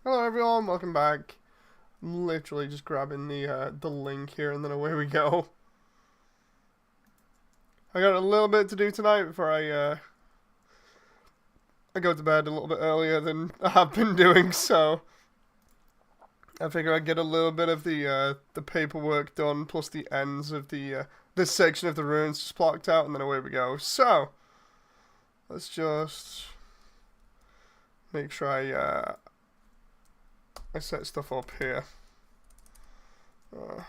Hello everyone, welcome back. I'm literally just grabbing the link here and then away we go. I got a little bit to do tonight before I go to bed a little bit earlier than I have been doing, so I figure I'd get a little bit of the paperwork done plus the ends of the this section of the runes just blocked out and then away we go. So let's just make sure I set stuff up here. Let's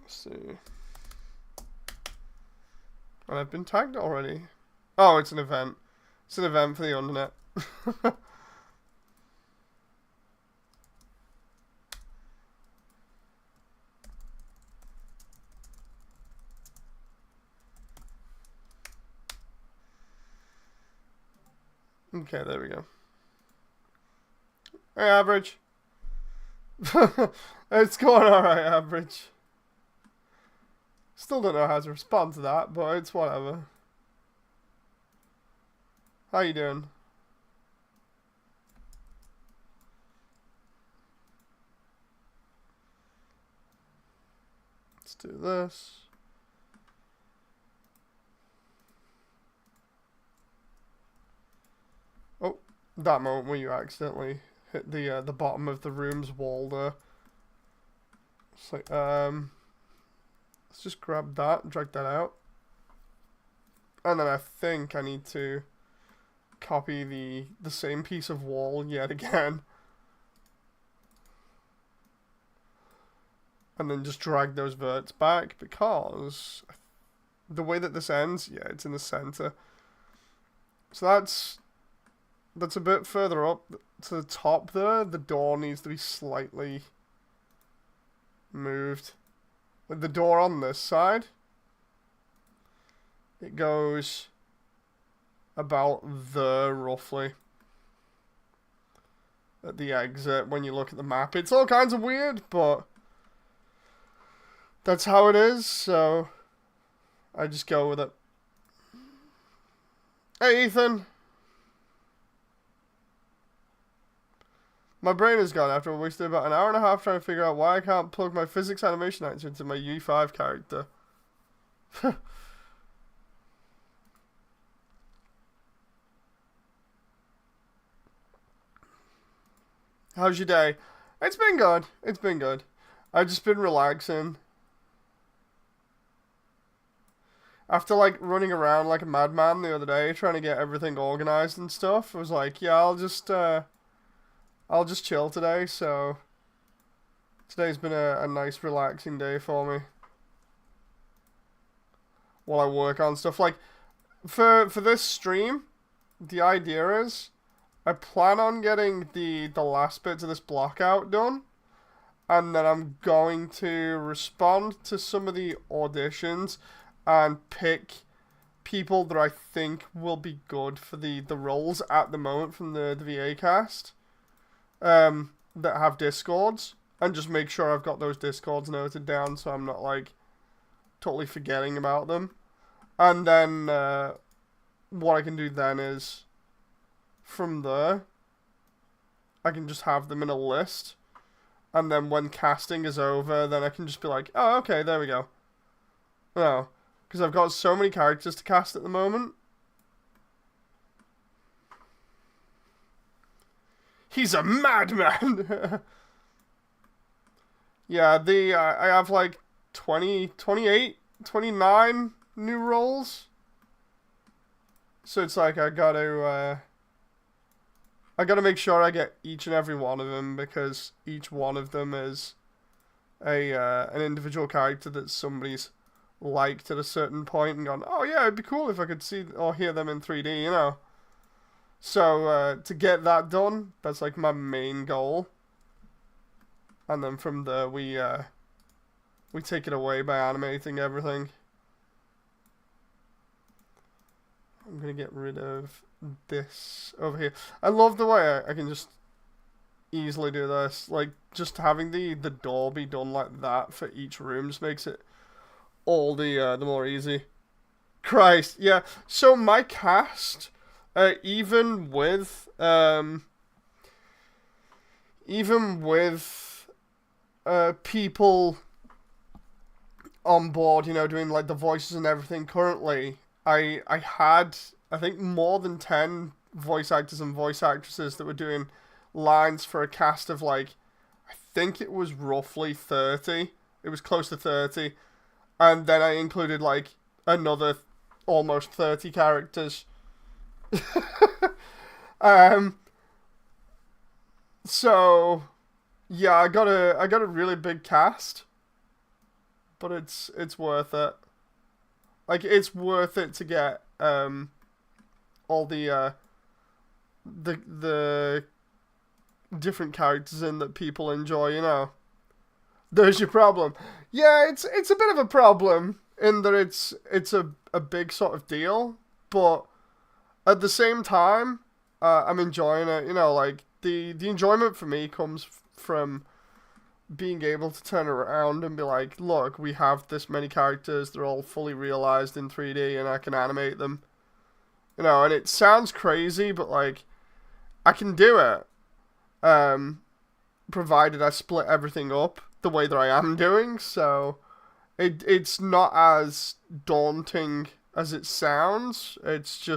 see. And I've been tagged already. Oh, it's an event. It's an event for the Undernet. Okay, there we go. Hey, average. It's going alright, average. Still don't know how to respond to that, but it's whatever. How you doing? Let's do this. Oh, that moment where you accidentally hit the bottom of the room's wall there. It's like, let's just grab that and drag that out. And then I think I need to copy the same piece of wall yet again. And then just drag those verts back because the way that this ends, yeah, it's in the center. So that's a bit further up to the top there. The door needs to be slightly moved. With the door on this side, it goes about there roughly at the exit when you look at the map. It's all kinds of weird, but that's how it is, so I just go with it. Hey, Ethan. My brain is gone after I wasted about an hour and a half trying to figure out why I can't plug my physics animation actor into my U5 character. How's your day? It's been good. It's been good. I've just been relaxing. After like running around like a madman the other day trying to get everything organized and stuff, I was like, yeah, I'll just chill today, so today's been a nice relaxing day for me. While I work on stuff. Like for this stream, the idea is I plan on getting the last bits of this block out done. And then I'm going to respond to some of the auditions and pick people that I think will be good for the roles at the moment from the VA cast. That have Discords, and just make sure I've got those Discords noted down so I'm not like totally forgetting about them. And then what I can do then is from there I can just have them in a list, and then when casting is over then I can just be like, oh, okay, there we go. No, because I've got so many characters to cast at the moment. He's a madman! Yeah, I have like 20, 28, 29 new roles. So it's like I gotta make sure I get each and every one of them because each one of them is an individual character that somebody's liked at a certain point and gone, oh yeah, it'd be cool if I could see or hear them in 3D, you know. So to get that done, that's like my main goal. And then from there we take it away by animating everything. I'm gonna get rid of this over here. I love the way I can just easily do this. Like just having the door be done like that for each room just makes it all the more easy. Christ, yeah. So my cast, even with people on board, you know, doing like the voices and everything. Currently, I had I think more than 10 voice actors and voice actresses that were doing lines for a cast of like I think it was roughly 30. It was close to 30, and then I included like another almost 30 characters. um, so yeah, I got a really big cast, but it's worth it. Like it's worth it to get all the different characters in that people enjoy. You know, there's your problem. Yeah, it's a bit of a problem in that it's a big sort of deal, but at the same time, I'm enjoying it. You know, like the enjoyment for me comes from being able to turn around and be like, look, we have this many characters, they're all fully realized in 3D, and I can animate them. You know, and it sounds crazy, but like, I can do it. Um, Provided I split everything up the way that I am doing, so it's not as daunting as it sounds. It's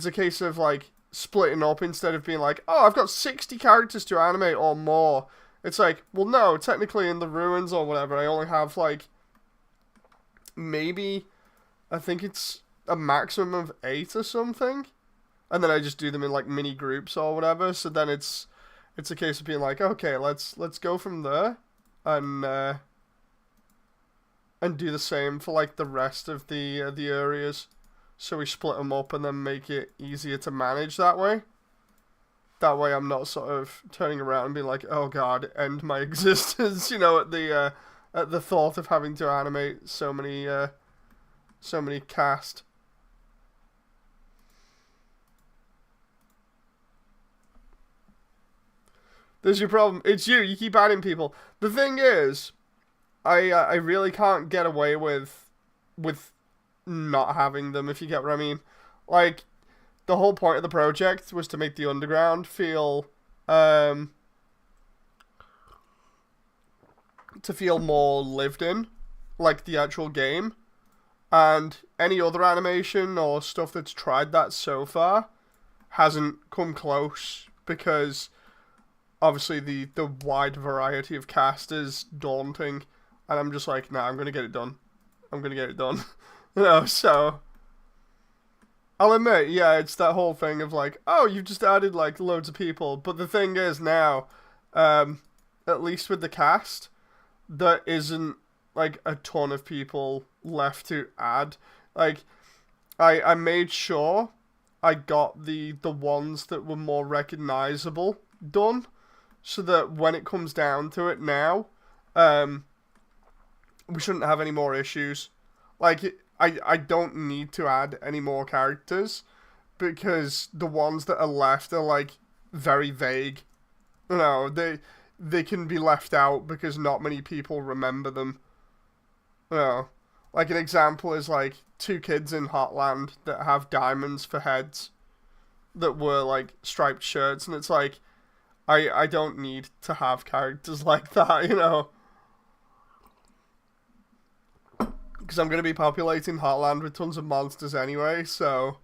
a case of like splitting up instead of being like, oh, I've got 60 characters to animate or more. It's like, well, no, technically in the ruins or whatever, I only have like maybe I think it's a maximum of 8 or something, and then I just do them in like mini groups or whatever. So then it's a case of being like, okay, let's go from there, and and do the same for like the rest of the areas. So we split them up and then make it easier to manage that way. That way, I'm not sort of turning around and being like, "Oh God, end my existence," you know, at the thought of having to animate so many cast. There's your problem. It's you. You keep adding people. The thing is, I really can't get away with not having them. If you get what I mean, like the whole point of the project was to make the underground feel um to feel more lived in, like the actual game. And any other animation or stuff that's tried that so far hasn't come close because obviously the wide variety of cast is daunting, and I'm just like, nah, I'm gonna get it done. I'm gonna get it done. You know, so I'll admit, yeah, it's that whole thing of like, oh, you've just added like loads of people, but the thing is now, um, at least with the cast, there isn't like a ton of people left to add. Like, I made sure I got the ones that were more recognizable done, so that when it comes down to it now, um, we shouldn't have any more issues. Like, I don't need to add any more characters because the ones that are left are like very vague. You know, they can be left out because not many people remember them. You know, like an example is like 2 kids in Hotland that have diamonds for heads that were like striped shirts, and it's like I don't need to have characters like that, you know, because I'm gonna be populating Hotland with tons of monsters anyway. So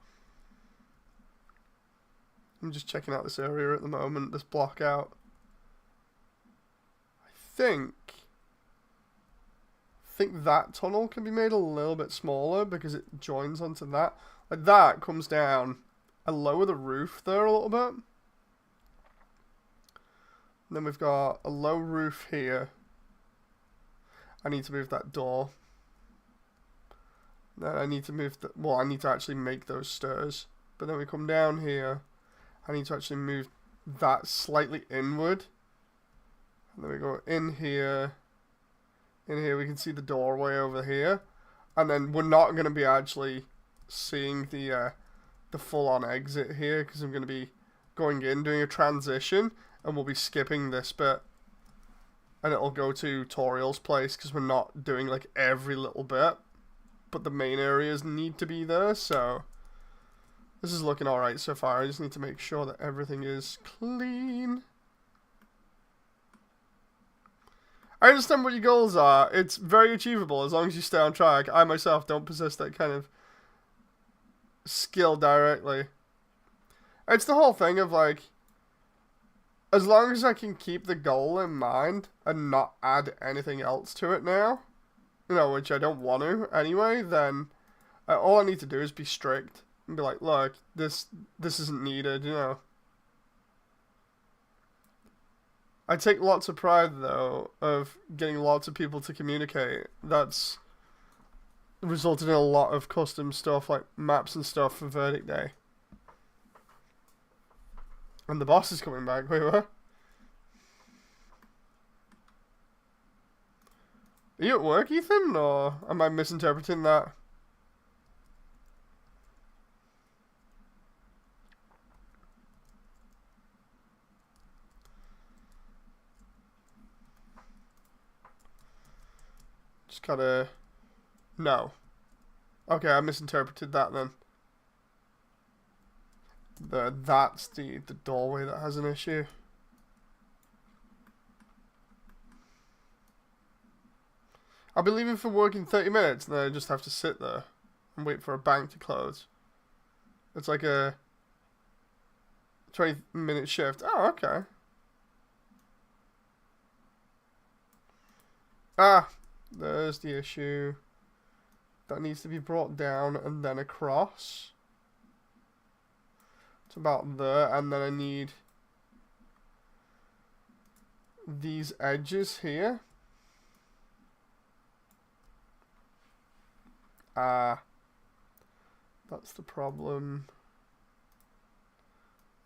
I'm just checking out this area at the moment, this block out. think think that tunnel can be made a little bit smaller because it joins onto that. Like that comes down. I lower the roof there a little bit. And then we've got a low roof here. I need to move that door. Then I need to move the... Well, I need to actually make those stairs. But then we come down here. I need to actually move that slightly inward. And then we go in here. In here we can see the doorway over here. And then we're not going to be actually seeing the full-on exit here, because I'm going to be going in, doing a transition, and we'll be skipping this bit. And it'll go to Toriel's place, because we're not doing like every little bit. but the main areas need to be there, so this is looking alright so far. I just need to make sure that everything is clean. I understand what your goals are. It's very achievable as long as you stay on track. I myself don't possess that kind of skill directly. It's the whole thing of like, as long as I can keep the goal in mind and not add anything else to it now, you know, which I don't want to anyway, then all I need to do is be strict and be like, look, this isn't needed, you know. I take lots of pride, though, of getting lots of people to communicate. That's resulted in a lot of custom stuff, like maps and stuff for Verdict Day. And the boss is coming back. Wait, what? Are you at work, Ethan? Or am I misinterpreting that? Just gotta... No. Okay, I misinterpreted that then. That's the doorway that has an issue. I'll be leaving for work in 30 minutes, and then I just have to sit there and wait for a bank to close. It's like a 20-minute shift. Oh, okay. Ah, there's the issue. That needs to be brought down and then across. It's about there, and then I need these edges here. Ah, that's the problem.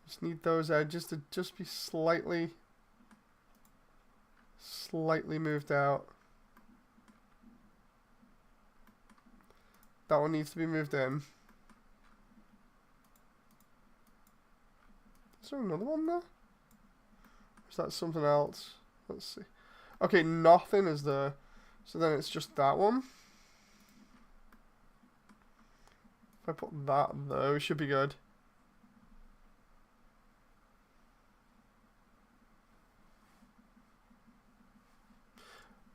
Just need those edges to just be slightly moved out. That one needs to be moved in. Is there another one there? Or is that something else? Let's see. Okay, nothing is there. So then it's just that one. If I put that there, we should be good.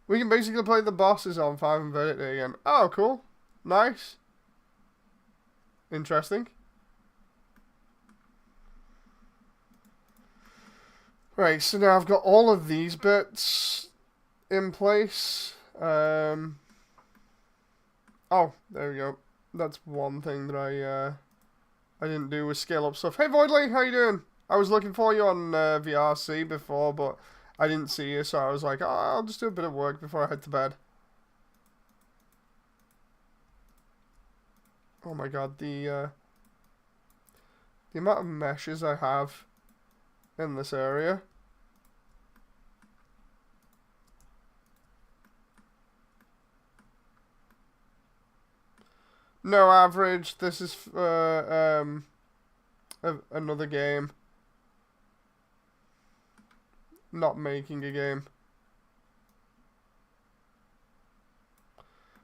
We can basically play the bosses on 5 and Verdict Day again. Oh, cool. Nice. Interesting. Right, so now I've got all of these bits in place. Oh, there we go. That's one thing that I didn't do was scale up stuff. Hey Voidly, how you doing? I was looking for you on VRC before, but I didn't see you, so I was like, oh, I'll just do a bit of work before I head to bed. Oh my god, the amount of meshes I have in this area. No average. This is another game. Not making a game.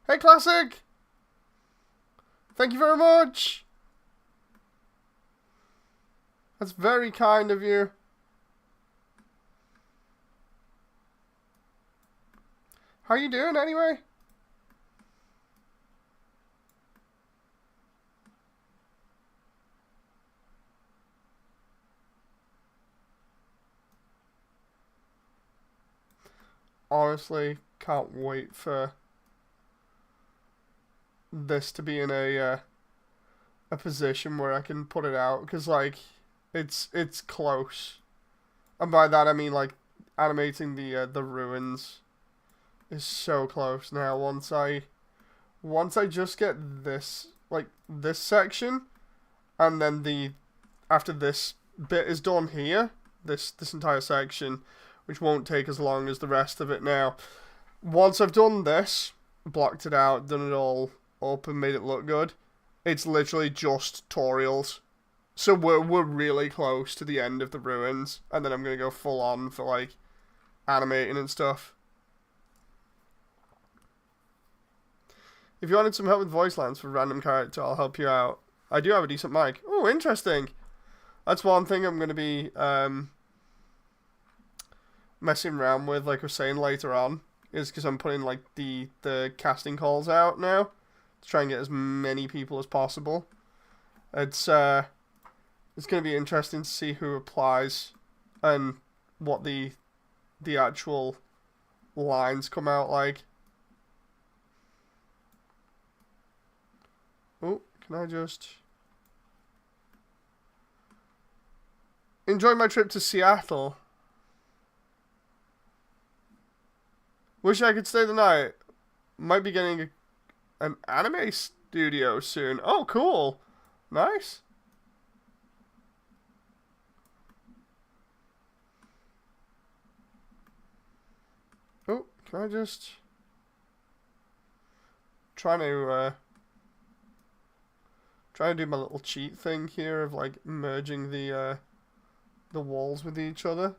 Hey Classic! Thank you very much! That's very kind of you. How you doing anyway? Honestly, can't wait for this to be in a position where I can put it out, because like it's close, and by that I mean like animating the ruins is so close now. Once I just get this, like this section, and then after this bit is done here, this entire section, which won't take as long as the rest of it now. Once I've done this, blocked it out, done it all up and made it look good, it's literally just tutorials. So we're really close to the end of the ruins, and then I'm going to go full on for like animating and stuff. If you wanted some help with voice lines for random character, I'll help you out. I do have a decent mic. Oh, interesting. That's one thing I'm going to be messing around with, like we're saying later on, is because I'm putting like the casting calls out now to try and get as many people as possible. It's going to be interesting to see who applies and what the actual lines come out like. Oh, can I just enjoy my trip to Seattle? Wish I could stay the night. Might be getting an anime studio soon. Oh, cool. Nice. Oh, can I just try to do my little cheat thing here of like merging the walls with each other.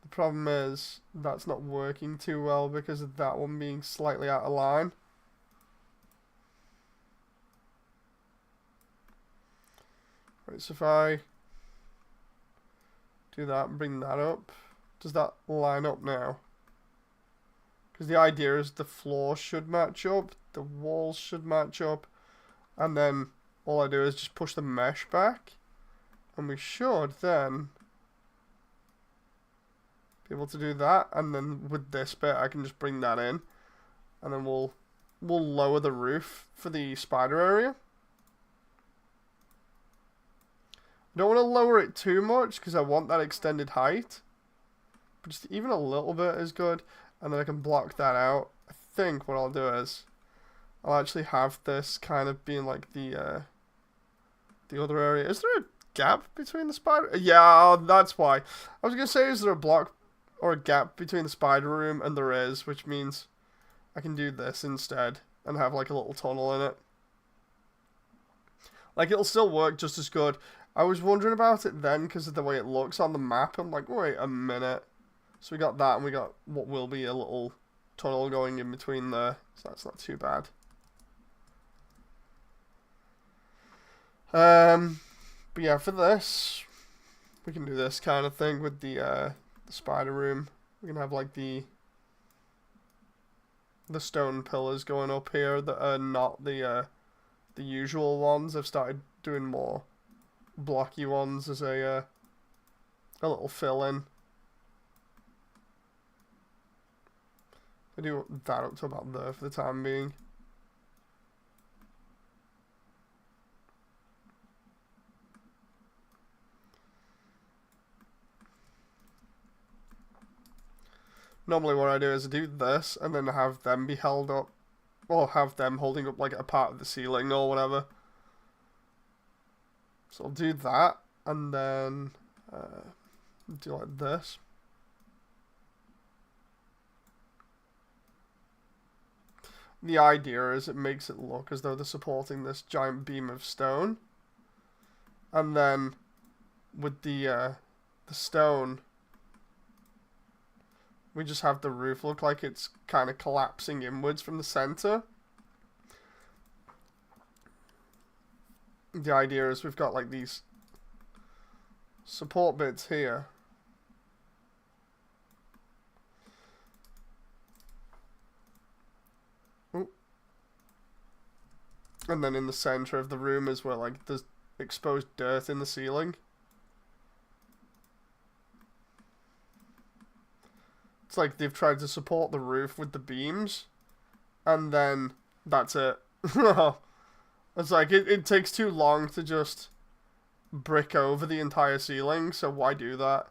The problem is that's not working too well because of that one being slightly out of line. Right, so if I do that and bring that up, does that line up now? Because the idea is the floor should match up, the walls should match up, and then all I do is just push the mesh back, and we should then be able to do that, and then with this bit I can just bring that in, and then we'll lower the roof for the spider area. I don't want to lower it too much because I want that extended height, but just even a little bit is good, and then I can block that out. I think what I'll do is I'll actually have this kind of being like the other area. Is there a gap between the spider? Yeah, that's why. I was gonna say, is there a block or a gap between the spider room? And there is, which means I can do this instead and have like a little tunnel in it. Like, it'll still work just as good. I was wondering about it then because of the way it looks on the map. I'm like, wait a minute. So we got that, and we got what will be a little tunnel going in between there. So that's not too bad. But yeah, for this, we can do this kind of thing with the spider room. We can have like the stone pillars going up here that are not the usual ones. I've started doing more blocky ones as a little fill-in. I do that up to about there for the time being. Normally what I do is I do this and then have them be held up, or have them holding up like a part of the ceiling or whatever. So I'll do that, and then do like this. The idea is it makes it look as though they're supporting this giant beam of stone. And then with the stone, we just have the roof look like it's kind of collapsing inwards from the center. The idea is we've got like these support bits here. Ooh. And then in the center of the room is where like there's exposed dirt in the ceiling. It's like they've tried to support the roof with the beams, and then that's it. It's like, it takes too long to just brick over the entire ceiling, so why do that?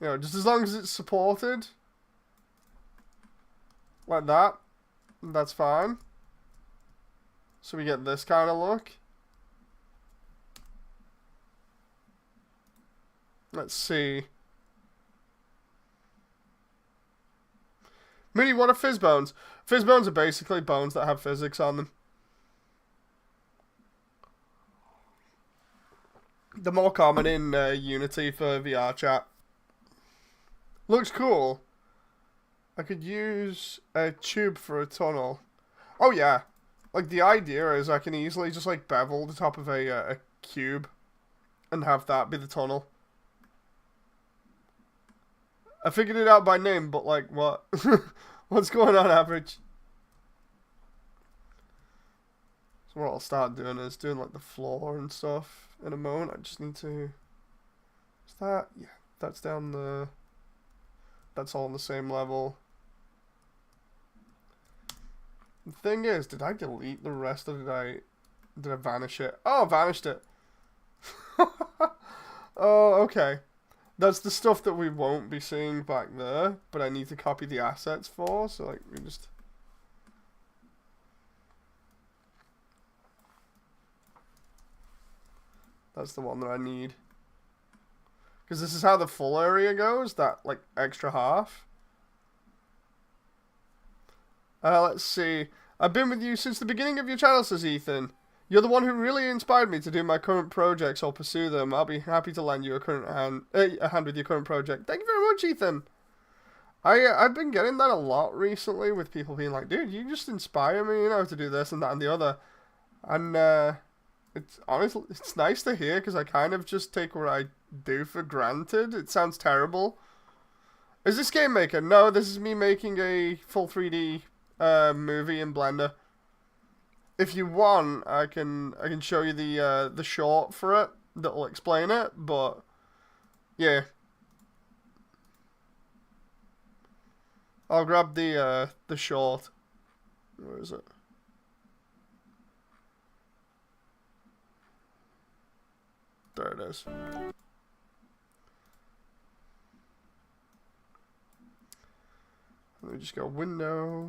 You know, just as long as it's supported, like that, that's fine. So we get this kind of look. Let's see. Moody, what are fizz bones? Fizz bones are basically bones that have physics on them. They're more common in Unity for VR chat. Looks cool. I could use a tube for a tunnel. Oh yeah, like the idea is I can easily just like bevel the top of a cube and have that be the tunnel. I figured it out by name, but like what? What's going on, Average? So what I'll start doing is doing like the floor and stuff in a moment. I just need to... Is that... Yeah, that's down the... That's all on the same level. The thing is, did I delete the rest or did I vanish it? Oh, I vanished it. Oh, okay. That's the stuff that we won't be seeing back there, but I need to copy the assets for, so like we just... That's the one that I need. Because this is how the full area goes, that like extra half. Let's see. I've been with you since the beginning of your channel, says Ethan. You're the one who really inspired me to do my current projects or pursue them. I'll be happy to lend you a hand with your current project. Thank you very much, Ethan. I've been getting that a lot recently with people being like, dude, you just inspire me, you know, to do this and that and the other. And it's honestly, it's nice to hear because I kind of just take what I do for granted. It sounds terrible. Is this Game Maker? No, this is me making a full 3D movie in Blender. If you want, I can show you the short for it that'll explain it, but yeah. I'll grab the short. Where is it? There it is. Let me just go window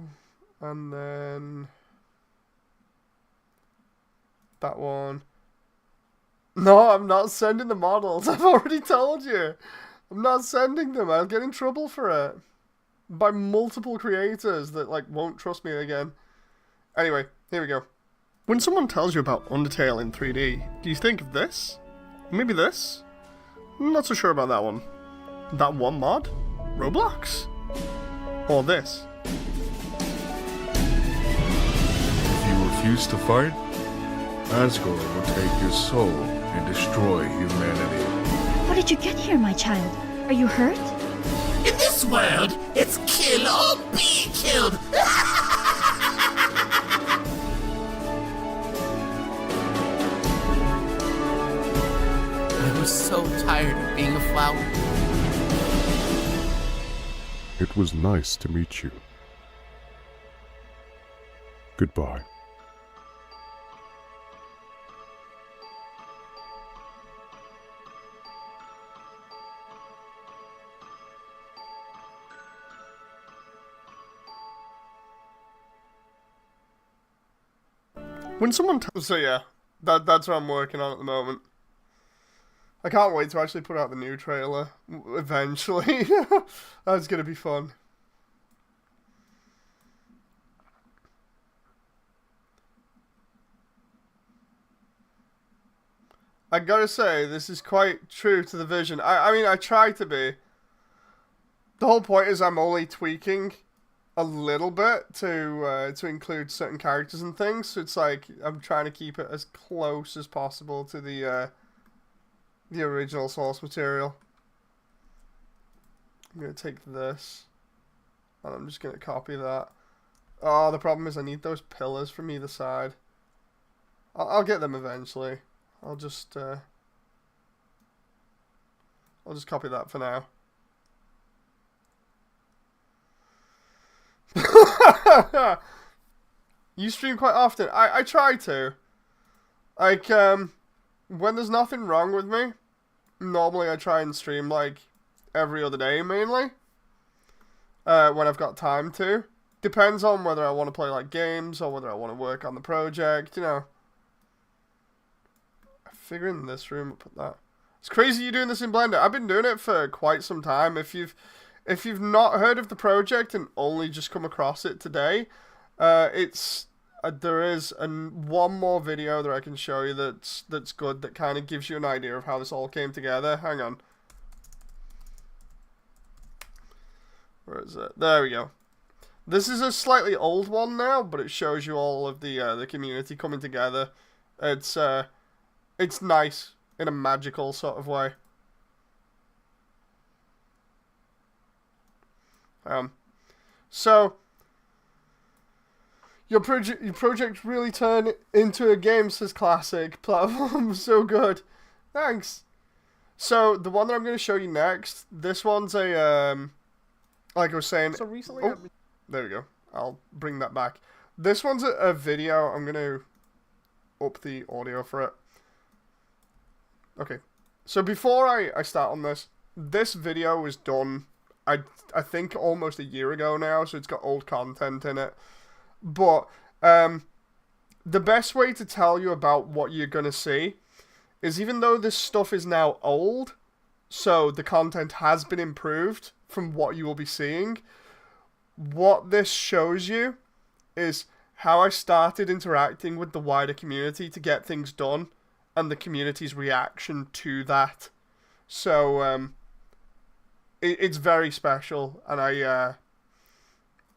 and then that one. No, I'm not sending the models. I've already told you. I'm not sending them. I'll get in trouble for it. By multiple creators that like won't trust me again. Anyway, here we go. When someone tells you about Undertale in 3D, do you think of this? Maybe this? I'm not so sure about that one. That one mod? Roblox? Or this? If you refuse to fight, Asgore will take your soul and destroy humanity. How did you get here, my child? Are you hurt? In this world, it's kill or be killed. I was so tired of being a flower. It was nice to meet you. Goodbye. When someone so yeah, that's what I'm working on at the moment. I can't wait to actually put out the new trailer eventually. That's gonna be fun. I gotta say, this is quite true to the vision. I mean, I try to be. The whole point is I'm only tweaking a little bit to include certain characters and things. So it's like I'm trying to keep it as close as possible to the original source material. I'm gonna take this, and I'm just gonna copy that. Oh, the problem is I need those pillars from either side. I'll get them eventually. I'll just copy that for now. You stream quite often. I try to. Like, when there's nothing wrong with me, normally I try and stream, like, every other day, mainly. When I've got time to. Depends on whether I want to play, like, games, or whether I want to work on the project, you know. I figure in this room, I'll put that. It's crazy you're doing this in Blender. I've been doing it for quite some time. If you've not heard of the project and only just come across it today, there is one more video that I can show you that's good, that kind of gives you an idea of how this all came together. Hang on. Where is it? There we go. This is a slightly old one now, but it shows you all of the community coming together. It's nice in a magical sort of way. So your project really turned into a game, says Classic. Platform so good. Thanks. So the one that I'm going to show you next, this one's a like I was saying. So recently, there we go. I'll bring that back. This one's a video. I'm going to up the audio for it. Okay. So before I start on this video was done, I think almost a year ago now, so it's got old content in it. But the best way to tell you about what you're going to see is, even though this stuff is now old, so the content has been improved from what you will be seeing, what this shows you is how I started interacting with the wider community to get things done, and the community's reaction to that. So it's very special, and I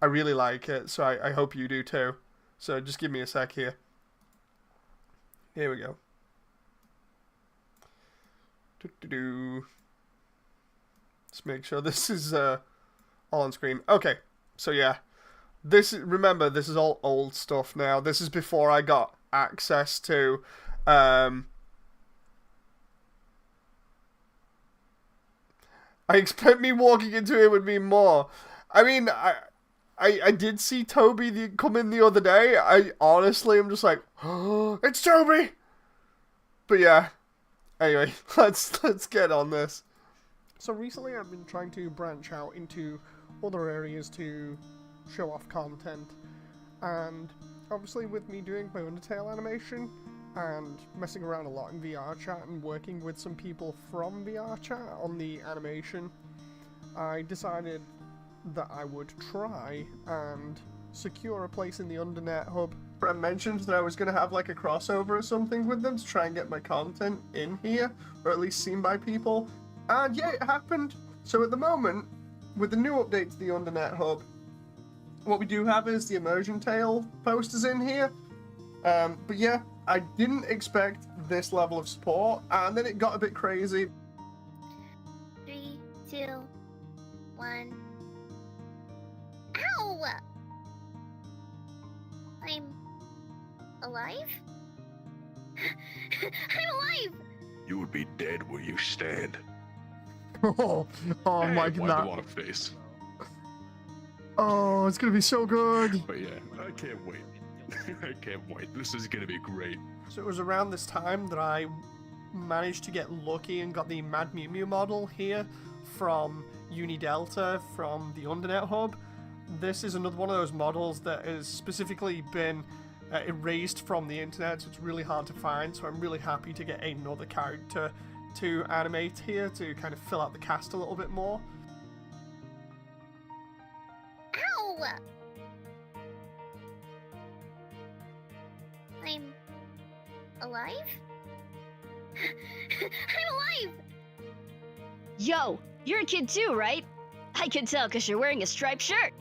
really like it, so I hope you do too. So just give me a sec here. Here we go. Let's make sure this is all on screen. Okay, so yeah. Remember, this is all old stuff now. This is before I got access to I expect me walking into it would mean more. I mean, I did see Toby come in the other day. I honestly am just like, oh, it's Toby! But yeah. Anyway, let's get on this. So recently I've been trying to branch out into other areas to show off content. And obviously with me doing my Undertale animation and messing around a lot in VR chat and working with some people from VR chat on the animation, I decided that I would try and secure a place in the Undernet hub. I mentioned that I was going to have like a crossover or something with them to try and get my content in here, or at least seen by people, and yeah, it happened. So at the moment, with the new update to the Undernet hub, what we do have is the Immersiontale posters in here, but yeah, I didn't expect this level of support, and then it got a bit crazy. 3, 2, 1. Ow! I'm alive? I'm alive! You would be dead where you stand. Oh Hey, my why the god. long face? Oh, it's gonna be so good. But yeah, I can't wait. I can't wait. This is gonna be great. So it was around this time that I managed to get lucky and got the Mad Mew Mew model here from Unidelta from the Undernet hub. This is another one of those models that has specifically been erased from the internet, so it's really hard to find, so I'm really happy to get another character to animate here to kind of fill out the cast a little bit more. Ow! I'm alive? I'm alive! Yo, you're a kid too, right? I can tell because you're wearing a striped shirt.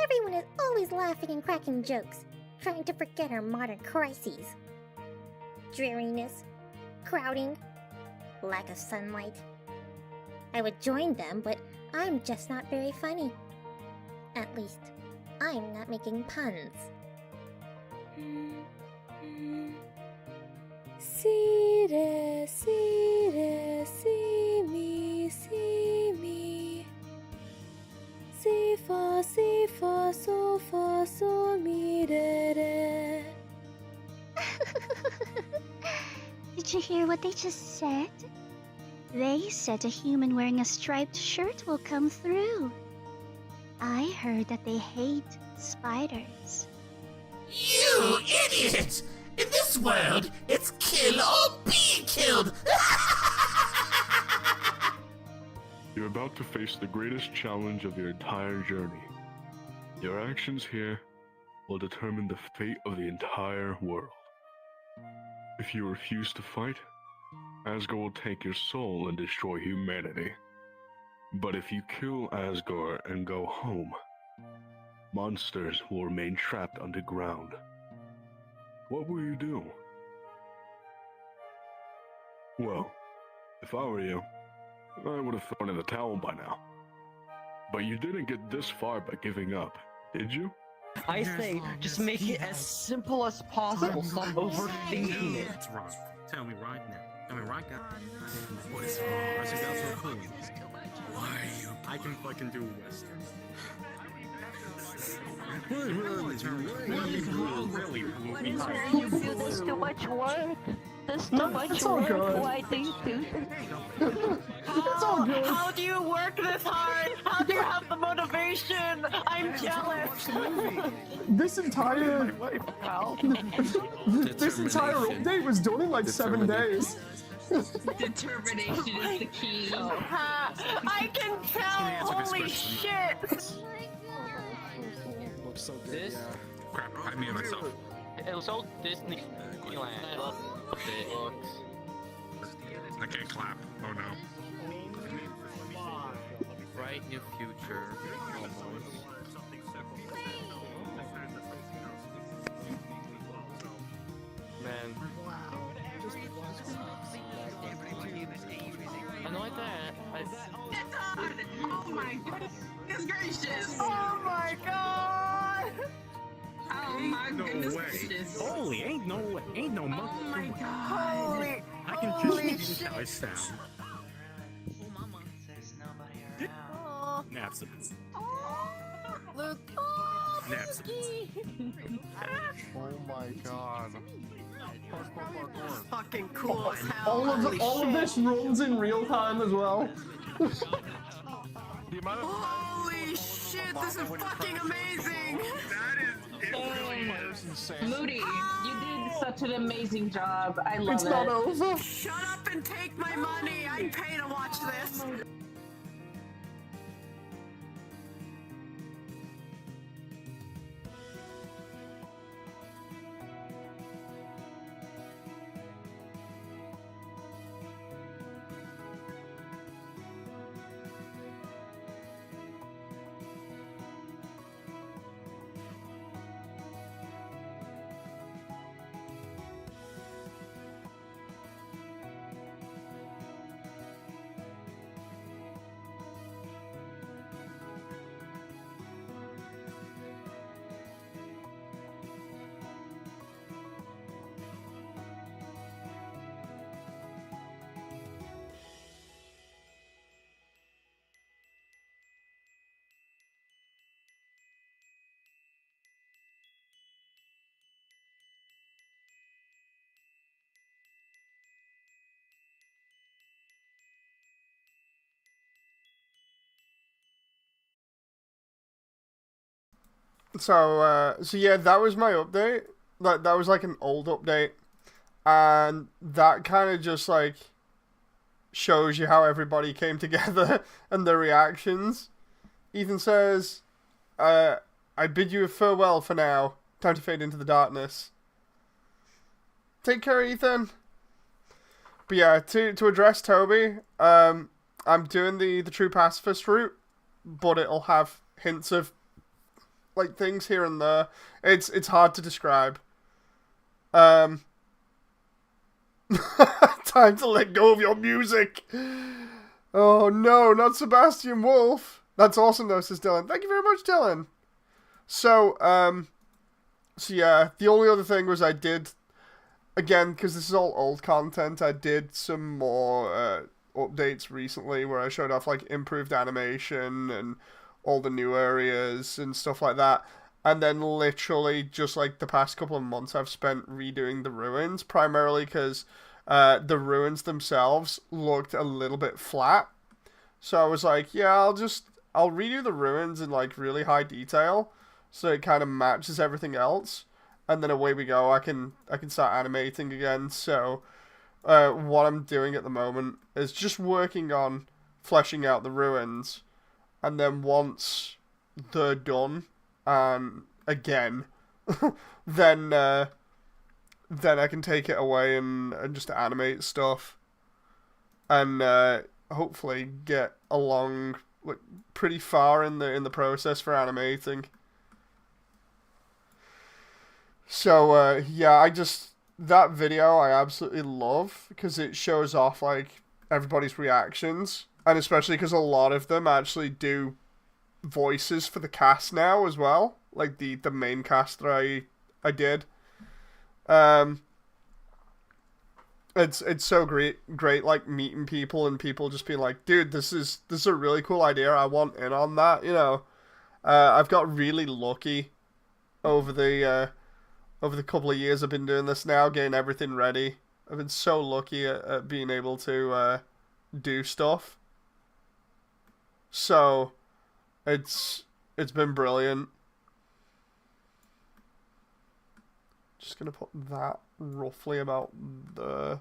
Everyone is always laughing and cracking jokes, trying to forget our modern crises. Dreariness, crowding, lack of sunlight. I would join them, but I'm just not very funny. At least, I'm not making puns. See me, see me. Si fa, so mi re re. Did you hear what they just said? They said a human wearing a striped shirt will come through. I heard that they hate spiders. You idiot! In this world, it's kill or be killed! You're about to face the greatest challenge of your entire journey. Your actions here will determine the fate of the entire world. If you refuse to fight, Asgore will take your soul and destroy humanity. But if you kill Asgore and go home, monsters will remain trapped underground. What will you do? Well, if I were you, I would have thrown in the towel by now. But you didn't get this far by giving up, did you? I say, just make it as simple as possible. Stop overthinking it. What's wrong? Tell me right now. Tell me right now. What is wrong? I think that's cool. Why are you? I can fucking do Western. You feel there's too much work. There's too much work. Why do you do this? It's all good. How do you work this hard? How do you have the motivation? I'm jealous. This entire this entire update was done in like 7 days. Determination is the key. I can tell. Holy shit. This? Crap, I muted myself. It was so Disneyland. I love it. I can't clap. Oh no. Bright new future. Almost. Man. I know like that. Oh my goodness gracious! Oh my god. Oh my goodness way. gracious! Holy, ain't no way. Ain't no monkey. Oh my god! Holy. I can Holy just shit. I sound. Naps Luke. Naps Oh my god. Fucking cool as hell. All of this runs in real time as well. Holy shit, this is fucking amazing! Moody, you did such an amazing job. I love It's it. not over. Shut up and take my money! I'd pay to watch this! So yeah, that was my update. That was like an old update, and that kind of just like shows you how everybody came together and their reactions. Ethan says, "I bid you a farewell for now. Time to fade into the darkness." Take care, Ethan. But yeah, to address Toby, I'm doing the true pacifist route, but it'll have hints of like things here and there. It's hard to describe. Time to let go of your music. Oh no, not Sebastian Wolf. That's awesome though, says Dylan. Thank you very much, Dylan. So yeah, the only other thing was I did, again, because this is all old content, I did some more updates recently where I showed off like improved animation and all the new areas and stuff like that. And then literally just like the past couple of months I've spent redoing the ruins, primarily because the ruins themselves looked a little bit flat. So I was like, yeah, I'll redo the ruins in like really high detail so it kind of matches everything else. And then away we go. I can start animating again. So what I'm doing at the moment is just working on fleshing out the ruins. And then once they're done, again, then I can take it away and just animate stuff, and hopefully get along like pretty far in the process for animating. So, yeah, that video I absolutely love because it shows off, like, everybody's reactions. And especially because a lot of them actually do voices for the cast now as well. Like, the main cast that I did. It's so great, like, meeting people and people just being like, dude, this is a really cool idea. I want in on that, you know. I've got really lucky over the couple of years I've been doing this now, getting everything ready. I've been so lucky at being able to do stuff. So it's been brilliant. Just gonna put that roughly about there,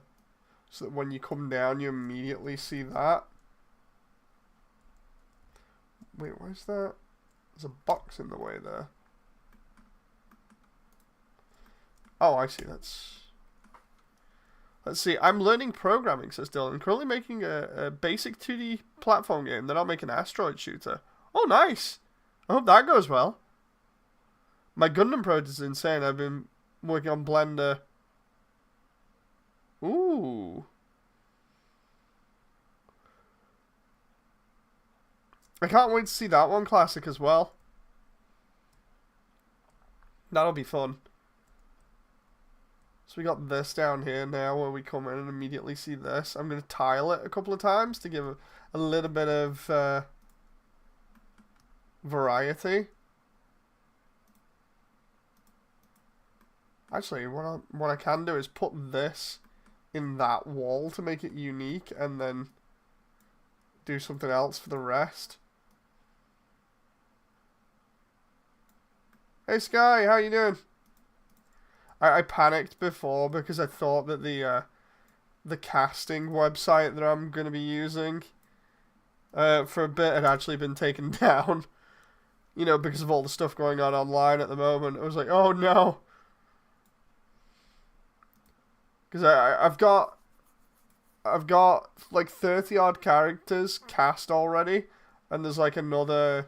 so that when you come down you immediately see that. Wait, where's that? There's a box in the way there. Oh, I see. Let's see. I'm learning programming, says Dylan. Currently making a basic 2D platform game. Then I'll make an asteroid shooter. Oh, nice. I hope that goes well. My Gundam project is insane. I've been working on Blender. Ooh. I can't wait to see that one classic as well. That'll be fun. So we got this down here now where we come in and immediately see this. I'm going to tile it a couple of times to give a little bit of variety. Actually, what I can do is put this in that wall to make it unique and then do something else for the rest. Hey Sky, how you doing? I panicked before because I thought that the casting website that I'm going to be using for a bit had actually been taken down. You know, because of all the stuff going on online at the moment. I was like, oh no. Because I've got like 30 odd characters cast already. And there's like another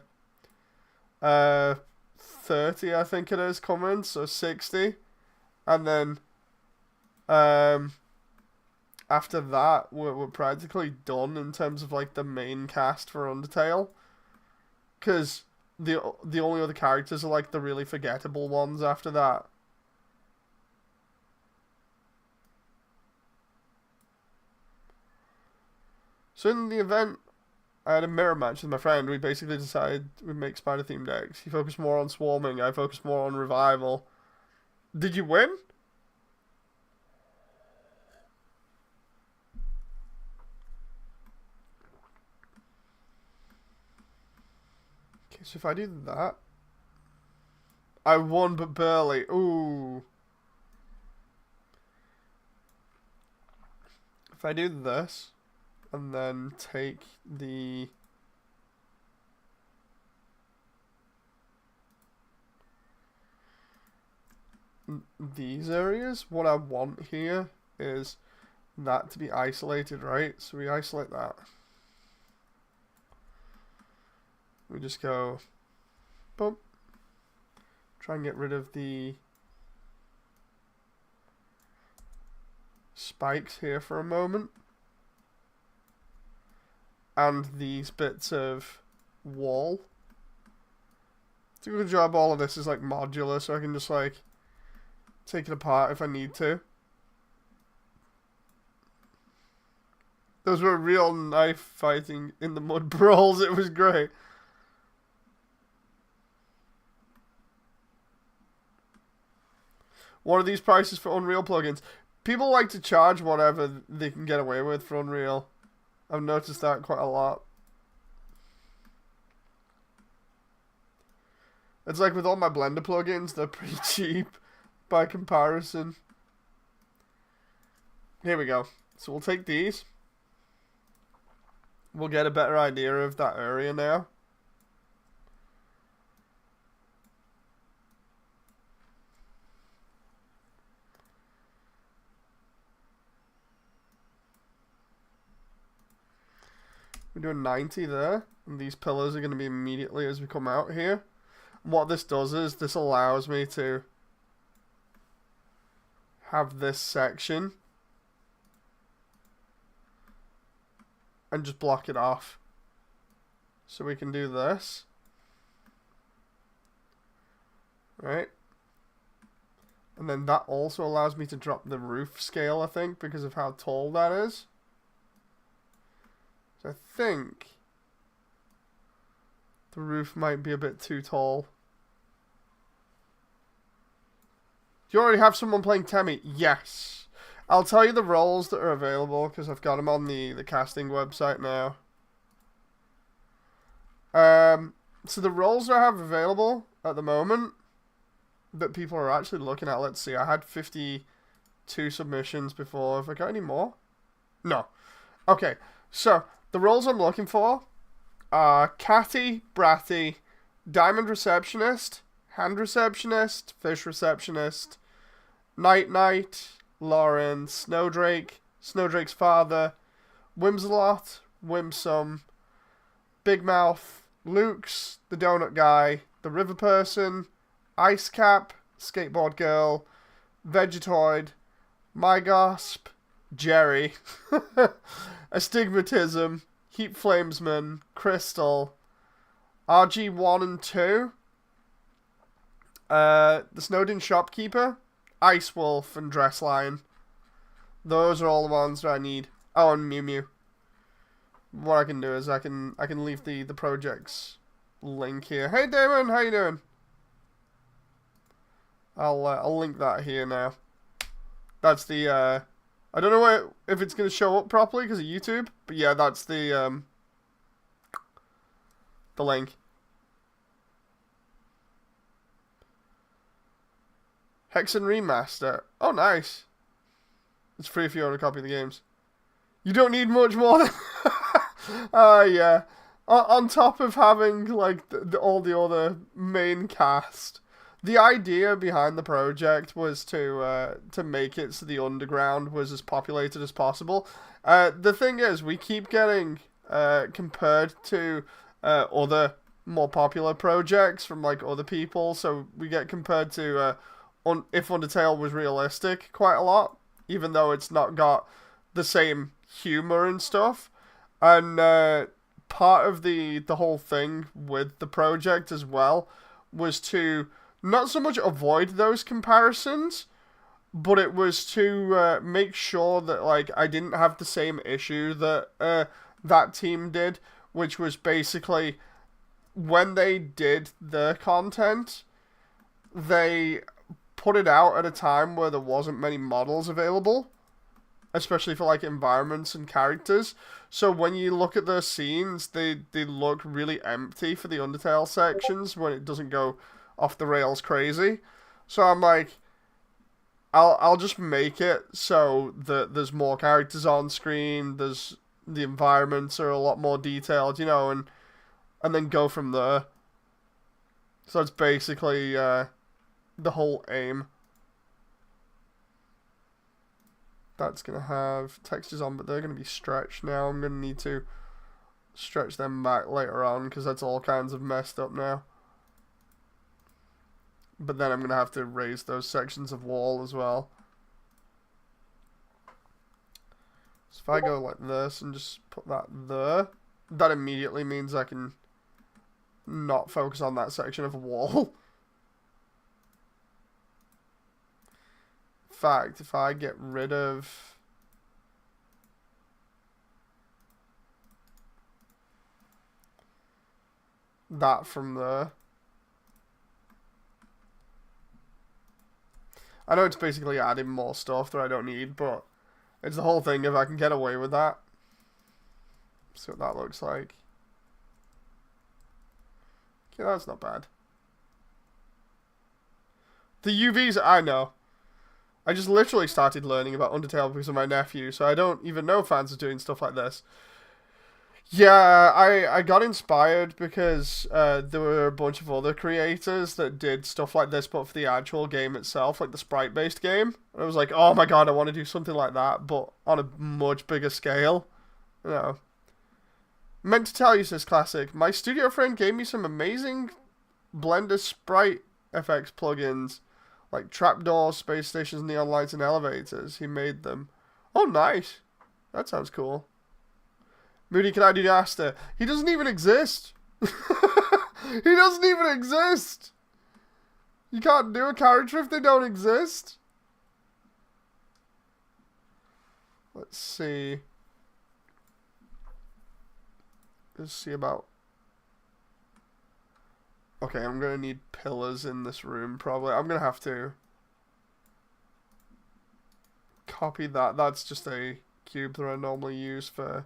30, I think it is, coming. So 60. And then, after that, we're practically done in terms of, like, the main cast for Undertale. Because the only other characters are, like, the really forgettable ones after that. So in the event, I had a mirror match with my friend. We basically decided we'd make spider-themed decks. He focused more on swarming, I focused more on revival. Did you win? Okay, so if I do that, I won but barely. Ooh. If I do this, and then take these areas, what I want here is that to be isolated, right? So we isolate that. We just go, boom. Try and get rid of the spikes here for a moment. And these bits of wall. It's a good job all of this is like modular, so I can just like take it apart if I need to. Those were real knife fighting in the mud brawls. It was great. What are these prices for Unreal plugins? People like to charge whatever they can get away with for Unreal. I've noticed that quite a lot. It's like with all my Blender plugins, they're pretty cheap by comparison. Here we go. So we'll take these. We'll get a better idea of that area now. We're doing 90 there. And these pillars are going to be immediately as we come out here. And what this does is this allows me to have this section and just block it off. So we can do this. Right. And then that also allows me to drop the roof scale, I think, because of how tall that is. So I think the roof might be a bit too tall. Do you already have someone playing Temmie? Yes. I'll tell you the roles that are available because I've got them on the casting website now. So the roles that I have available at the moment that people are actually looking at, let's see, I had 52 submissions before. Have I got any more? No. Okay, so the roles I'm looking for are Catty, Bratty, Diamond Receptionist, Hand Receptionist, Fish Receptionist, Night Knight, Lauren, Snowdrake, Snowdrake's father, Whimsalot, Whimsum, Big Mouth, Luke's, the Donut Guy, the River Person, Ice Cap, Skateboard Girl, Vegetoid, Mygosp, Jerry, Astigmatism, Heat Flamesman, Crystal, RG1 and 2, the Snowden Shopkeeper, Ice Wolf, and Dress Lion. Those are all the ones that I need. Oh, and Mew Mew. What I can do is I can leave the project's link here. Hey Damon, how you doing? I'll link that here now. That's the I don't know if it's gonna show up properly because of YouTube, but yeah, that's the link. Hexen Remaster. Oh, nice. It's free if you own a copy of the games. You don't need much more than... yeah. On top of having, like, all the other main cast, the idea behind the project was to make it so the underground was as populated as possible. The thing is, we keep getting compared to other more popular projects from, like, other people, so we get compared to... if Undertale was realistic quite a lot, even though it's not got the same humor and stuff. And part of the whole thing with the project as well was to not so much avoid those comparisons, but it was to make sure that, like, I didn't have the same issue that that team did, which was basically when they did the content, they put it out at a time where there wasn't many models available, especially for, like, environments and characters. So when you look at those scenes, they look really empty for the Undertale sections when it doesn't go off the rails crazy. So I'm like, I'll just make it so that there's more characters on screen, the environments are a lot more detailed, you know, and then go from there. So it's basically the whole aim. That's going to have textures on, but they're going to be stretched now. I'm going to need to stretch them back later on because that's all kinds of messed up now. But then I'm going to have to raise those sections of wall as well. So if I go like this and just put that there, that immediately means I can not focus on that section of a wall. In fact, if I get rid of that from there, I know it's basically adding more stuff that I don't need, but it's the whole thing if I can get away with that. See what that looks like. Okay, that's not bad. The UVs, I know. I just literally started learning about Undertale because of my nephew, so I don't even know fans are doing stuff like this. Yeah, I got inspired because there were a bunch of other creators that did stuff like this, but for the actual game itself, like the sprite-based game. And I was like, oh my god, I want to do something like that, but on a much bigger scale. You know. Meant to tell you, says Classic, my studio friend gave me some amazing Blender sprite FX plugins. like trapdoors, space stations, neon lights, and elevators. He made them. Oh, nice. That sounds cool. Moody, can I do the Aster? He doesn't even exist. He doesn't even exist. You can't do a character if they don't exist. Let's see. Let's see about... Okay, I'm going to need pillars in this room, probably. I'm going to have to copy that. That's just a cube that I normally use for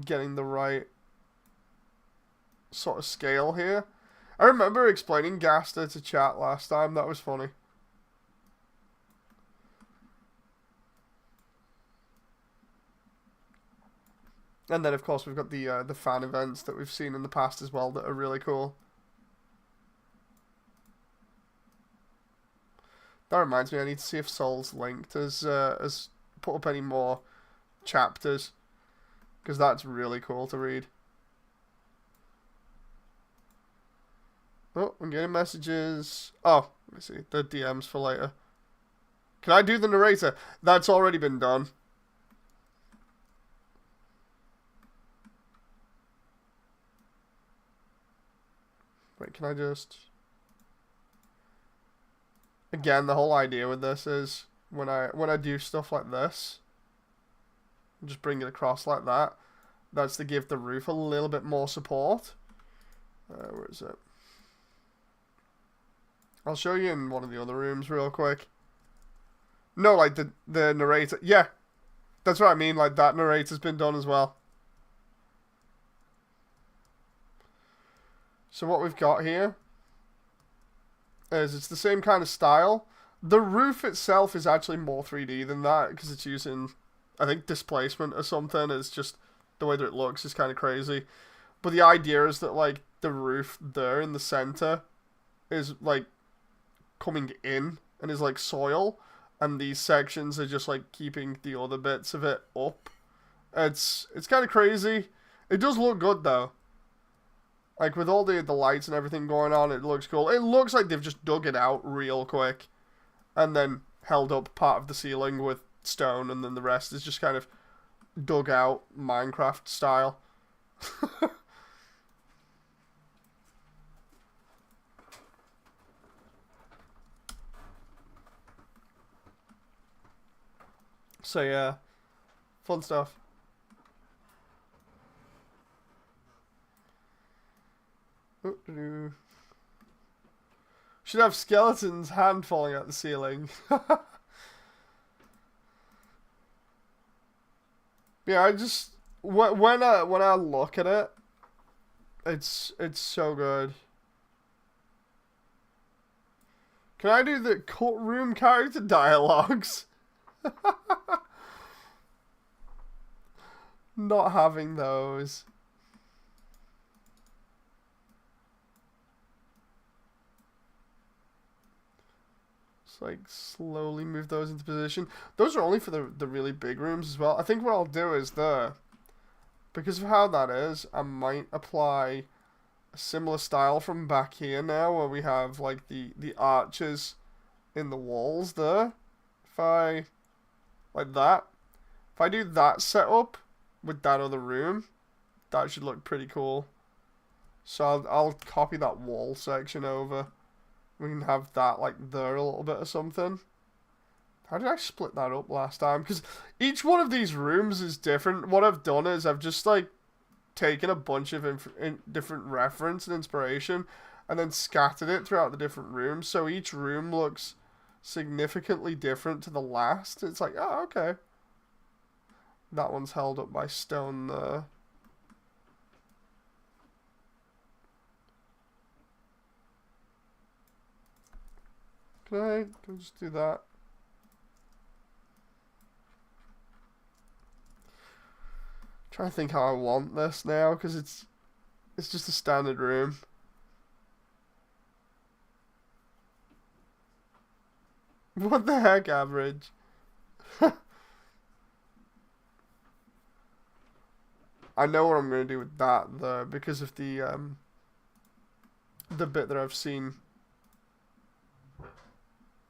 getting the right sort of scale here. I remember explaining Gaster to chat last time. That was funny. And then, of course, we've got the fan events that we've seen in the past as well that are really cool. That reminds me, I need to see if Soul's Linked has put up any more chapters, because that's really cool to read. Oh, I'm getting messages. Oh, let me see. The DMs for later. Can I do the narrator? That's already been done. Wait, can I just... Again, the whole idea with this is when I do stuff like this, just bring it across like that. That's to give the roof a little bit more support. Where is it? I'll show you in one of the other rooms real quick. No, like the narrator. Yeah, that's what I mean. Like that narrator's been done as well. So what we've got here is it's the same kind of style. The roof itself is actually more 3D than that because it's using, I think, displacement or something. It's just the way that it looks is kind of crazy. But the idea is that like the roof there in the center is like coming in and is like soil, and these sections are just like keeping the other bits of it up. It's kind of crazy. It does look good though. Like with all the lights and everything going on, it looks cool. It looks like they've just dug it out real quick and then held up part of the ceiling with stone, and then the rest is just kind of dug out Minecraft style. So yeah, fun stuff. Should have skeleton's hand falling out the ceiling. Yeah, I just when I look at it, it's so good. Can I do the cut room character dialogues? Not having those. Just like slowly move those into position. Those are only for the really big rooms as well. I think what I'll do is because of how that is, I might apply a similar style from back here now, where we have like the arches in the walls there. If I like that, if I do that setup with that other room, that should look pretty cool. So I'll copy that wall section over. We can have that like there a little bit or something. How did I split that up last time? Because each one of these rooms is different. What I've done is I've just like taken a bunch of different reference and inspiration and then scattered it throughout the different rooms. So each room looks significantly different to the last. It's like, oh, okay. That one's held up by stone there. Can I just do that? Trying to think how I want this now, because it's just a standard room. What the heck, average? I know what I'm going to do with that though, because of the bit that I've seen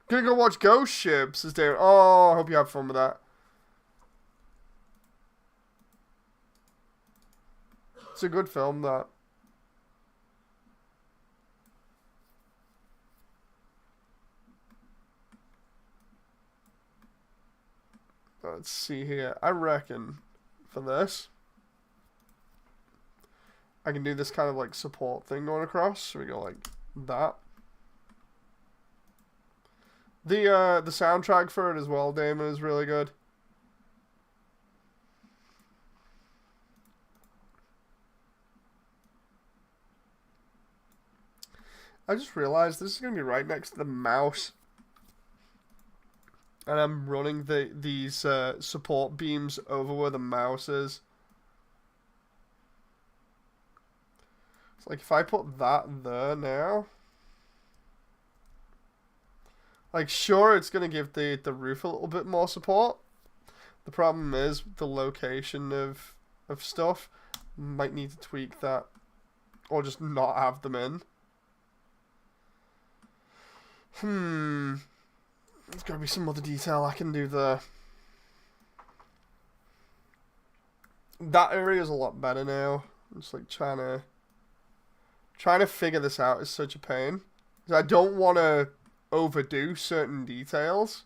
Gonna go watch Ghost Ships, says David. Oh, I hope you have fun with that. It's a good film, that. Let's see here. I reckon for this, I can do this kind of like support thing going across. So we go like that. The soundtrack for it as well, Damon, is really good. I just realized this is going to be right next to the mouse. And I'm running these support beams over where the mouse is. It's like if I put that there now. Like sure it's going to give the roof a little bit more support. The problem is the location of stuff. Might need to tweak that. Or just not have them in. There's got to be some other detail I can do there. That area is a lot better now. I'm just like trying to figure this out is such a pain. 'Cause I don't want to overdo certain details.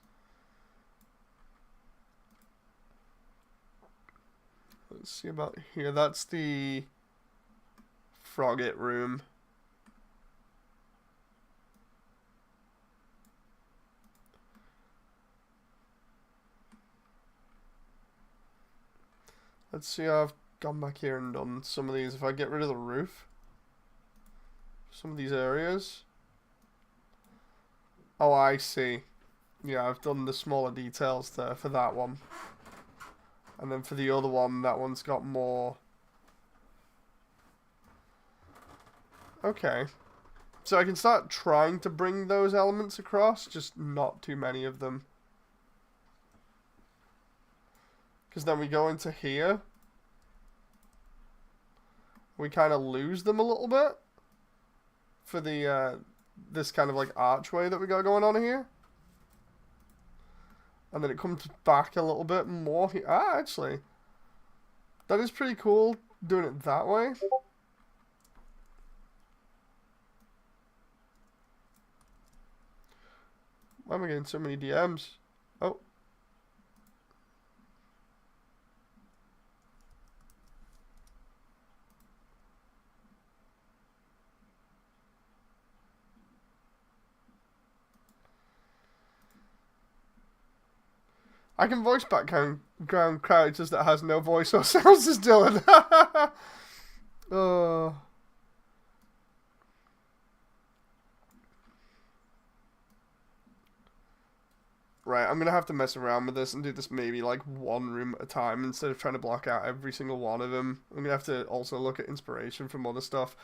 Let's see about here. That's the Frogget room. Let's see how I've gone back here and done some of these. If I get rid of the roof, some of these areas. Oh, I see. Yeah, I've done the smaller details there for that one. And then for the other one, that one's got more. Okay. So I can start trying to bring those elements across, just not too many of them. Because then we go into here. We kind of lose them a little bit. For the, this kind of like archway that we got going on here. And then it comes back a little bit more here. Ah, actually. That is pretty cool, doing it that way. Why am I getting so many DMs? Oh. I can voice background characters that has no voice or sounds as Dylan. Oh. Right, I'm gonna have to mess around with this and do this maybe like one room at a time instead of trying to block out every single one of them. I'm gonna have to also look at inspiration from other stuff.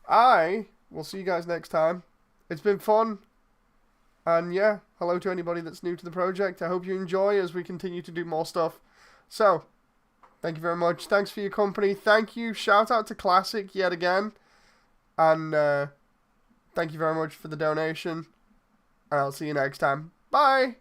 I will see you guys next time. It's been fun. And yeah, hello to anybody that's new to the project. I hope you enjoy as we continue to do more stuff. So, thank you very much. Thanks for your company. Thank you. Shout out to Classic yet again. And thank you very much for the donation. And I'll see you next time. Bye!